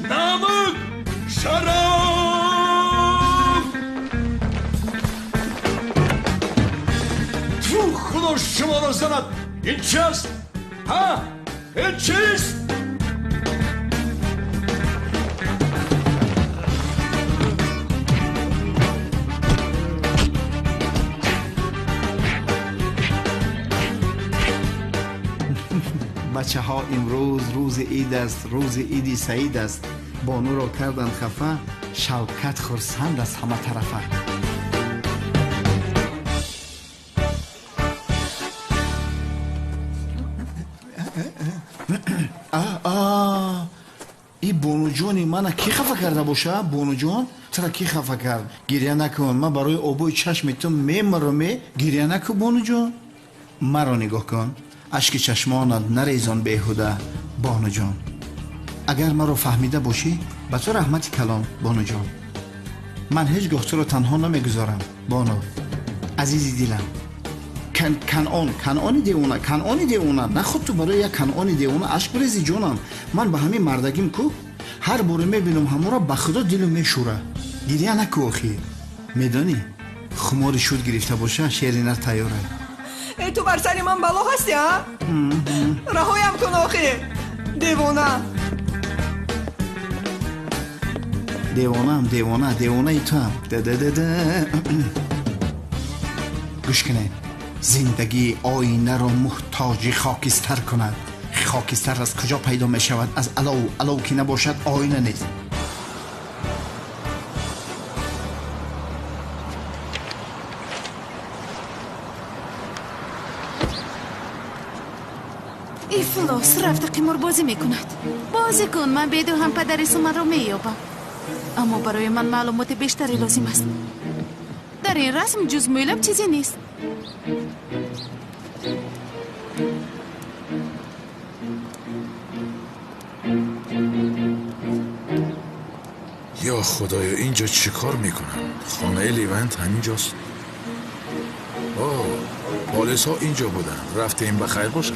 نمک شراب تو خدا شما را زند. این چی است؟ ها؟ این چیست؟ بچه ها امروز روز عید است. روز عیدی سعید است. بانو را کردن خفه. شوکت خرسند است همه طرفه. این بانو جانی من کی خفه کرده باشه؟ بانو جان چرا کی خفه کرد؟ گریه نکن. من برای آبوی چشم تو میمرم. گریه نکن بانو جان. مرا نگاه کن. اشک چشمانت نریزان بیهوده بانو جان. اگر مرا فهمیده باشی به تو رحمت کلام بانو جان. من هیچگاه تو رو تنها نمیگذارم بانو عزیزی دلم. کنعانی دیونه نه خود تو برای یک کنعانی دیونه اشک بریزی جانم. من به همین مردگیم کو هر باره میبینم همه را به خدا دلم میشوره. گریه نکو آخی. میدانی خمار شود گرفته باشه شیرینه تیاره. ای تو بر سری من بلا هستی ها؟ رهایم کن آخه. دیوانه ای تو هم. گوش کنه. زندگی آینه را محتاج خاکستر کند. خاکستر از کجا پیدا می شود؟ از علو که نباشد آینه نیست. ایفلاس رفته قمار بازی میکند. بازی کن. من بدو هم پدر سمن رو مییابم. اما برای من معلومات بیشتری لازم است. در این رسم جز میلب چیزی نیست. یا خدایا اینجا چی کار میکنن؟ خانه لیونت همینجاست. پلیس ها اینجا بودن. رفتیم بخیر باشد.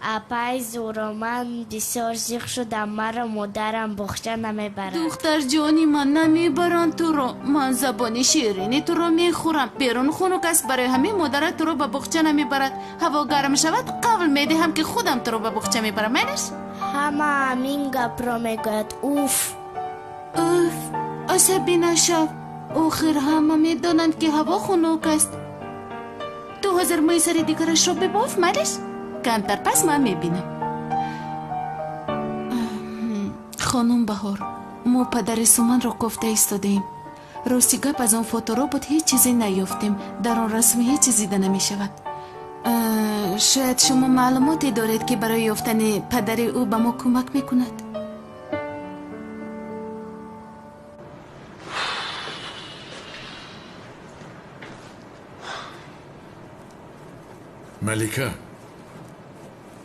اپای زورو من بسیار زیخ شدم. مرا مادرم بخچه نمیبرد. دختر جانی من نمیبرن تو رو. من زبانی شیرینی تو رو میخورم. بیرون خونک است. برای همین مادرت تو رو به بخچه نمیبرد. هوا گرم شود قول میدهم که خودم تو رو به بخچه میبرم. منش همه همین گپ را میگوید. اوف عصبی نشو. آخر همه میدانند که هوا خنک است. 2000 میسر دیگرش رو بباف. منش کمتر پس من میبینم. خانم بهار، ما پدر سومن را گفته ایستادیم. راستی گپ از آن فوتورا بود هیچ چیزی نیافتیم. در آن رسم هیچ چیزی دیده نمی شود. شاید شما معلوماتی دارید که برای یافتن پدر او به ما کمک میکند. ملیکه،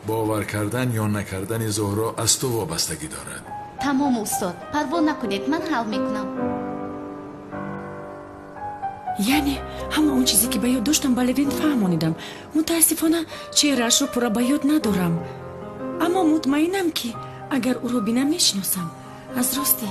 باور کردن یا نکردن زهرا از تو وابستگی دارد. تمام استاد، پروا نکنید، من حل میکنم. یعنی همه اون چیزی که به یاد داشتم به لوین فهمانیدم. متاسفانه چهره‌اش رو پورا به یاد ندارم، اما مطمئنم که اگر او رو بینم میشناسم. از راستی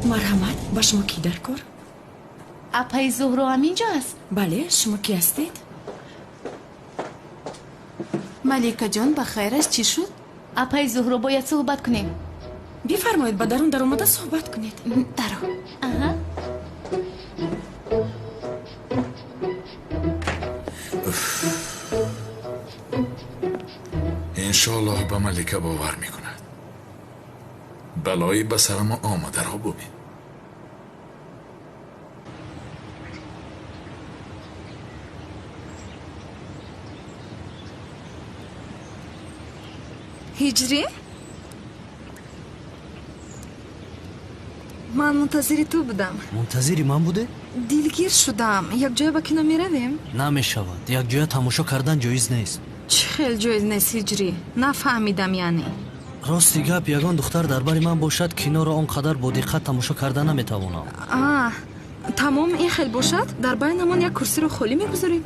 مرحمت. با شما کی در کار؟ اپای زهرا هم اینجا است. بله، شما کی هستید؟ ملیکه جان بخیرش چی شد؟ اپای زهرا باید صحبت کنیم. بفرمایید، با درون در اومده صحبت کنید. درون. انشالله به ملیکه باور میکند. بلایی به سر ما آمده را ببین. هجری؟ من منتظری تو بودم. منتظری من بوده؟ دلگیر شدم. یک جای با کنو میرویم؟ نمیشود. یک جای تماشا کردن جایز نیست. چه خیلی جایز نیست هجری؟ نفهمیدم. یعنی راستی گپ یگان دختر در باری من باشد کنار آنقدر با دقت تماشا کردن نمیتوانم. تمام این خیلی باشد در بینمان یک کرسی رو خالی میگذاریم.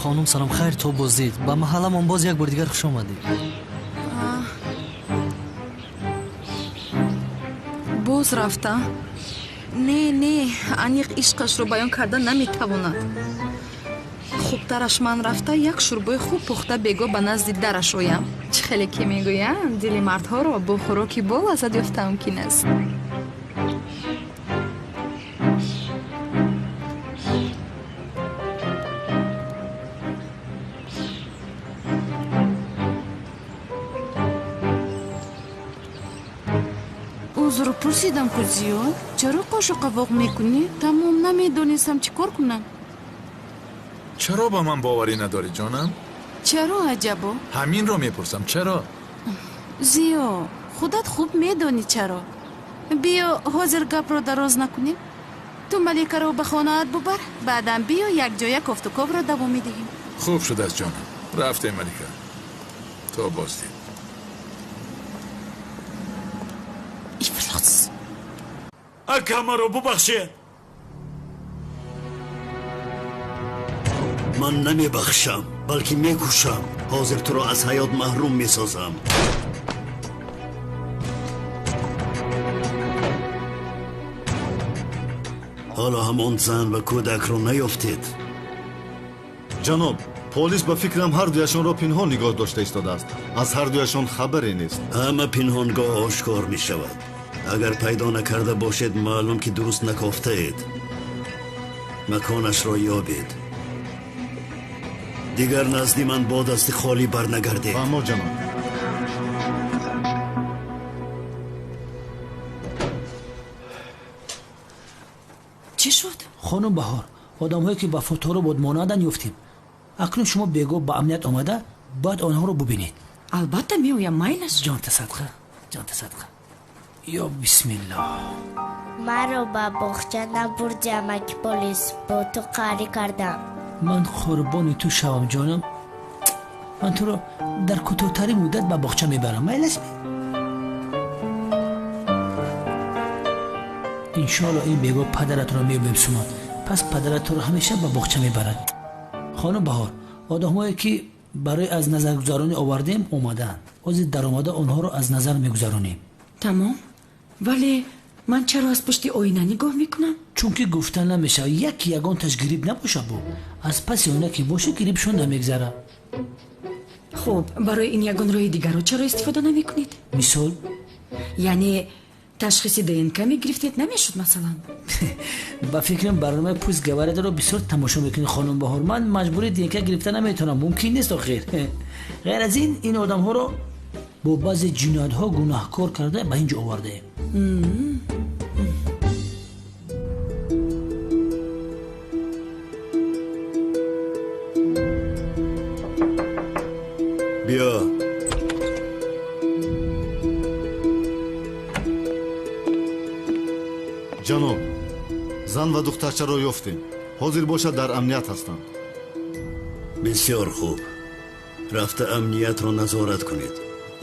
خانم سلام خیر، تو بازدید. به محلمان باز یک بار دیگر خوش آمدید. باز رفته؟ نه انیق عشقش رو بیان کردن نمیتواند. خوبترش من رفته یک شوربای خوب پخته بگو به نزد درش آیم. چه خیلی که میگویم دل مردها رو با خوراکی با لذت یافته ممکن است. عذر پرسیدم که زیاد چرا قاش و قواق میکنی؟ تمام نمیدونستم چی کار کنم. چرا با من باوری نداری جانم؟ چرا عجبا؟ همین رو میپرسم. چرا؟ زیا خودت خوب میدونی چرا. بیا حاضر گپ رو دراز نکنیم. تو ملیکه رو به خانه‌ات ببر، بعدم بیا یک جای کفت و کاو رو دوام میدهیم. خوب شد از جانم. رفته ملیکه. تو بازدید. افلاس. اکا رو ببخشه. من نمی بخشم بلکه می کشم. حاضر تو را از حیات محروم می سازم. حالا همون زن و کودک رو نیافتید؟ جناب، پلیس به فکرم هر دویشان را پنهان نگاه داشته ایستاده است. از هر دویشان خبری نیست. همه پنهانگاه آشکار می شود. اگر پیدا نکرده باشید معلوم که درست نکافته اید. مکانش را یابید. دیگر نزدی من با دست خالی برنگردید. اما جناب. چی شد؟ خانم بهار، آدم‌هایی که با فوتورو بود مانادن یفتیم. اکنون شما بگو با امنیت آمده؟ باید آنها رو ببینید. البته میویم مایلش. جان تصدقه یا بسم الله. مرا با باغچه نبردیم که پلیس با تو قاری کردم. من قربانی تو شوم جانم. من تو رو در کوتاه‌ترین مدت به باغچه میبرم. مایلش انشالله این بیگاه پدرت رو میبینیم سومان. پس پدرت رو همیشه به باغچه میبرد. خانم بهار، آدمایی که برای از نظر گذارانی آوردیم اومدن. از در اومده اونها رو از نظر میگذارونیم. تمام. ولی من چرا از پشت آینه نگاه میکنم؟ چون که گفتن نمیشه یگان تاش گریب نباشه. بو از پس اونه که باشه گریبشون نمیگذره. خب برای این یگان راه دیگر رو چرا استفاده نمیکنید؟ مثال یعنی تشخیص DNK میگرفتید نمیشد مثلا؟ با فکرم برنامه پوست گوارده رو بسیار تماشا میکنید خانم بهار. من مجبوری DNK گرفته نمیتونم. ممکن نیست آخر. غیر از این آدم ها رو با بعضی جنایت ها گناهکار کرده به اینجا آورده. بیا. جانب، زن و دخترچه را یافتیم. حاضر باشد در امنیت هستند. بسیار خوب. رفته امنیت را نظارت کنید.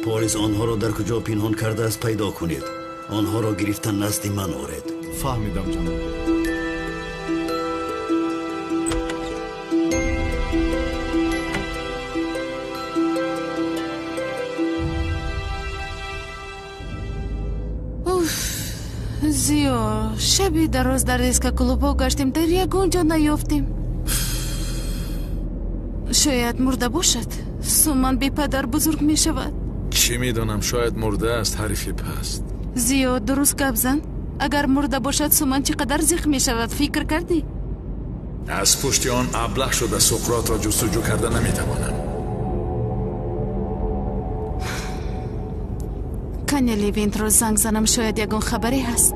پلیس آنها را در کجا پنهان کرده است پیدا کنید. آنها را گرفتن نزد من آورید. فهمیدم جناب. زیو شبی دراز در ریسک کلوبا گشتیم در یگون جا نیافتیم. شاید مرده باشد. سومان بی پدر بزرگ می شود. چی میدونم شاید مرده است. حریفی پست. زیو درست گپ زن. اگر مرده باشد سومان چقدر زخم می شود فکر کردی؟ از پشت آن ابله شده سقراط را جستجو کرده نمیتوانم. کنی لیوینت رو زنگ زنم شاید یگون خبری هست.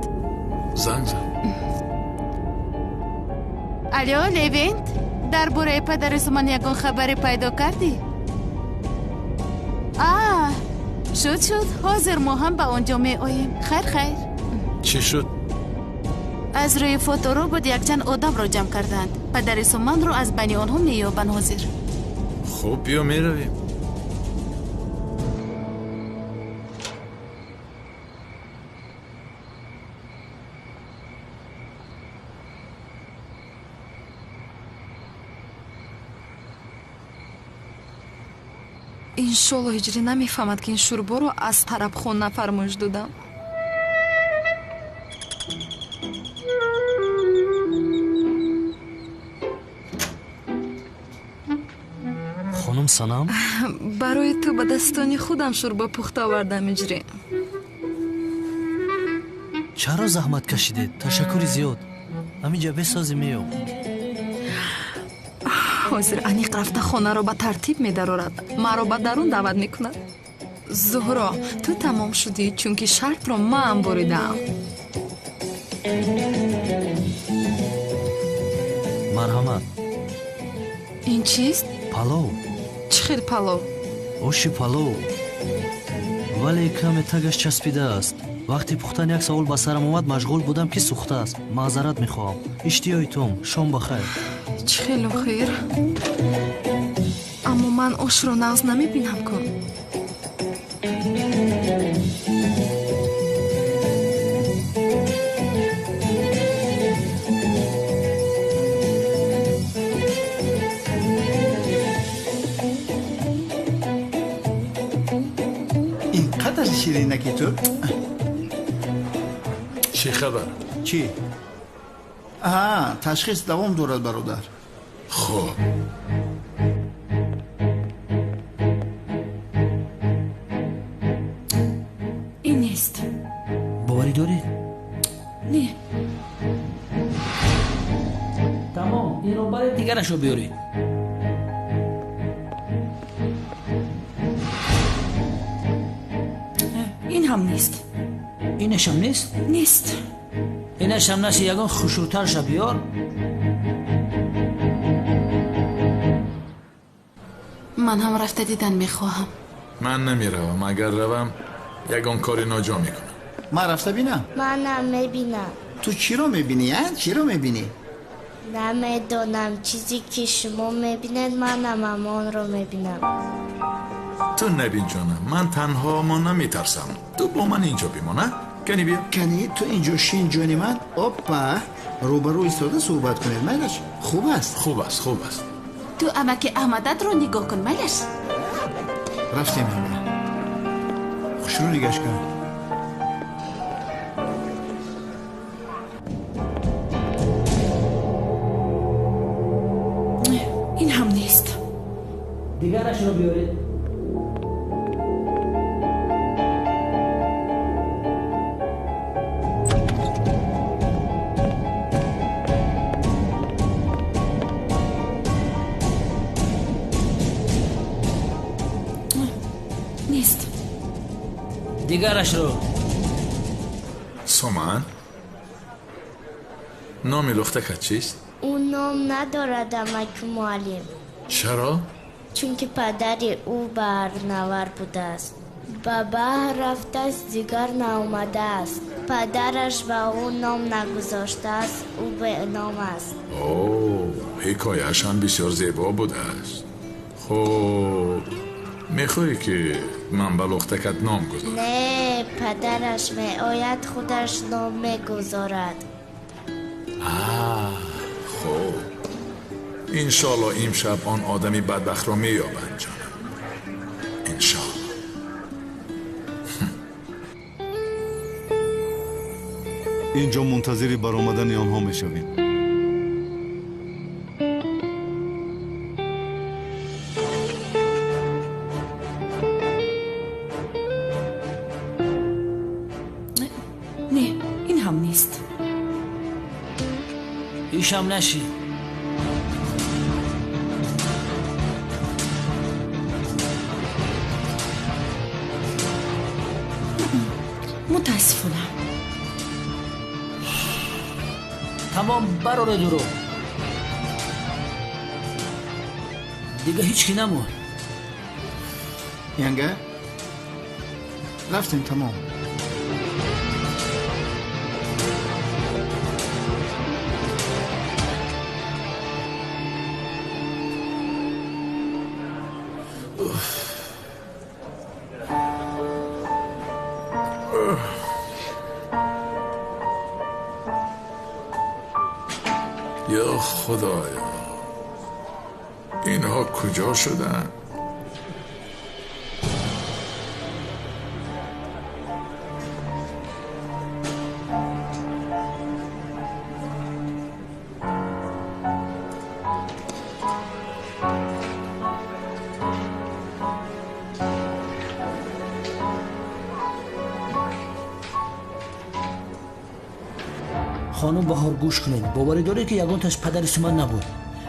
زنگ زن. الو لیوینت، در باره پدر سومان یگون خبری پیدا کردی؟ شد حاضر ما هم به آنجا می آییم. خیر چی شد؟ از روی فوتو رو بود یک چند آدم رو جمع کردند. پدر سومان رو از بین آنها می یابن حاضر. خوب بیا می رویم. иншолло ҳиҷрӣ намефаҳмад ки ин шӯрборо аз тарабхон нафармоиш додам. хонум санам, барои ту ба дастони худам шӯрбо пухта овардам иҷрӣ. чаро заҳмат кашидед? ташаккури зиёд. ҳаминҷа бесози меём. ҳозир аниқ рафта хонаро ба тартиб медарорад, маро ба дарун даъват мекунад. зуҳро, ту тамом шудӣ, чунки шартро ман боридаам. марҳамат. ин чист? палов. чӣ хел палов? оши палов, вале каме тагаш часпидааст. вақти пухтан як савол ба сарам омад, машғул будам ки сӯхтааст. маъзарат мехоҳам. иштиёи том. шом бахайр. чӣ хело хейр. аммо ман ошро нағз намебинам кун. инқадр ширинаки ту. چی خبر؟ چی؟ تشخیص دوام دارد برادر. خب این نیست. باوری داری؟ نه. تمام. اینو برای دیگرش رو بیاری. این هم نیست. اینش هم نیست؟ نیست. اینش هم نشه یگان خوشورترش بیار. من هم رفته دیدن میخواهم. من نمیروم. اگر روم یگان کاری ناجا میکنم. من رفته بینم. منم میبینم. تو چی رو میبینی؟ چی رو میبینی؟ نمیدونم. چیزی که شما میبینید منم امان رو میبینم. تو نبین جانم، من تنها ما نمیترسم. تو با من اینجا بیمانه. کنی بیا. کنی تو اینجا شین جانی من. اپا روبرو ایستاده صحبت کنید. مالش خوب است. خوب است، خوب است. تو امک احمدت رو نگاه کن مالش. رفتیم همه. خوش رو نگاش کن. این هم نیست. دیگرش رو بیارید. نیست. دیگرش رو. سومن نام لختکت چیست؟ اون نام ندارد امک معلم. چرا؟ چون که پدر او برنور بوده است. به بحر رفته است دیگر نآمده است. پدرش به او نام نگذاشته است. او به نام است. اوه، حکایش هم بسیار زیبا بوده است. خب میخوایی که من به لختکت نام گذارم؟ نه، پدرش می آید خودش نام میگذارد. خب انشالله امشب آن آدمی بدبخت را مییابند جانم. انشالله. اینجا منتظری برآمدن آنها میشویم. نه، این هم نیست. ایشم نشی. متاسفانه. تمام براره درو. دیگه هیچ کی نمون. ینگه رفتیم تمام. یا خدایا، اینها کجا شدن؟ خانم بهار گوش کنید. باوری داره که یگان تاش پدر سومن نبود.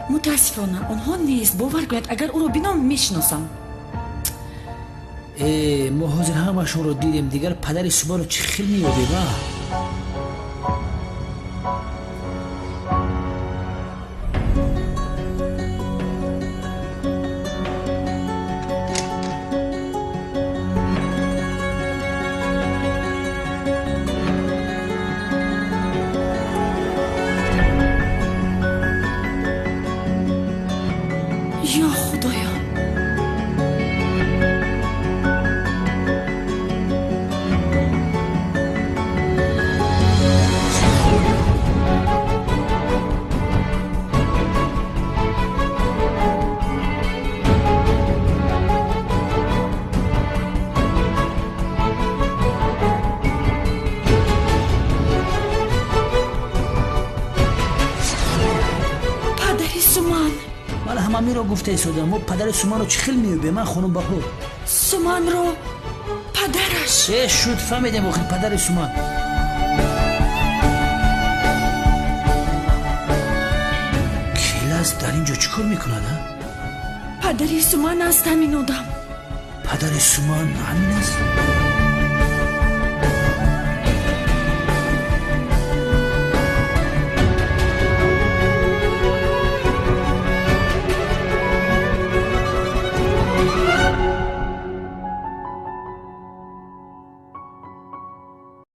متاسفانه آنها نیست. باور کنید اگر او رو بینم میشناسم. ما حاضر همشون رو دیدیم. دیگر پدر سومن رو چه خیلی میابیم. یا خدایا. پدر سومن. من همه رو گفته ایستادم. ما پدر سومن رو چه خیلی میابیم. من خانم بهار سومن رو پدرش. چه شد فهمیدیم آخر پدر سومن. کیلاس در اینجا چیکار میکنن؟ پدر سومن است همین آدم. پدر سومن همین است.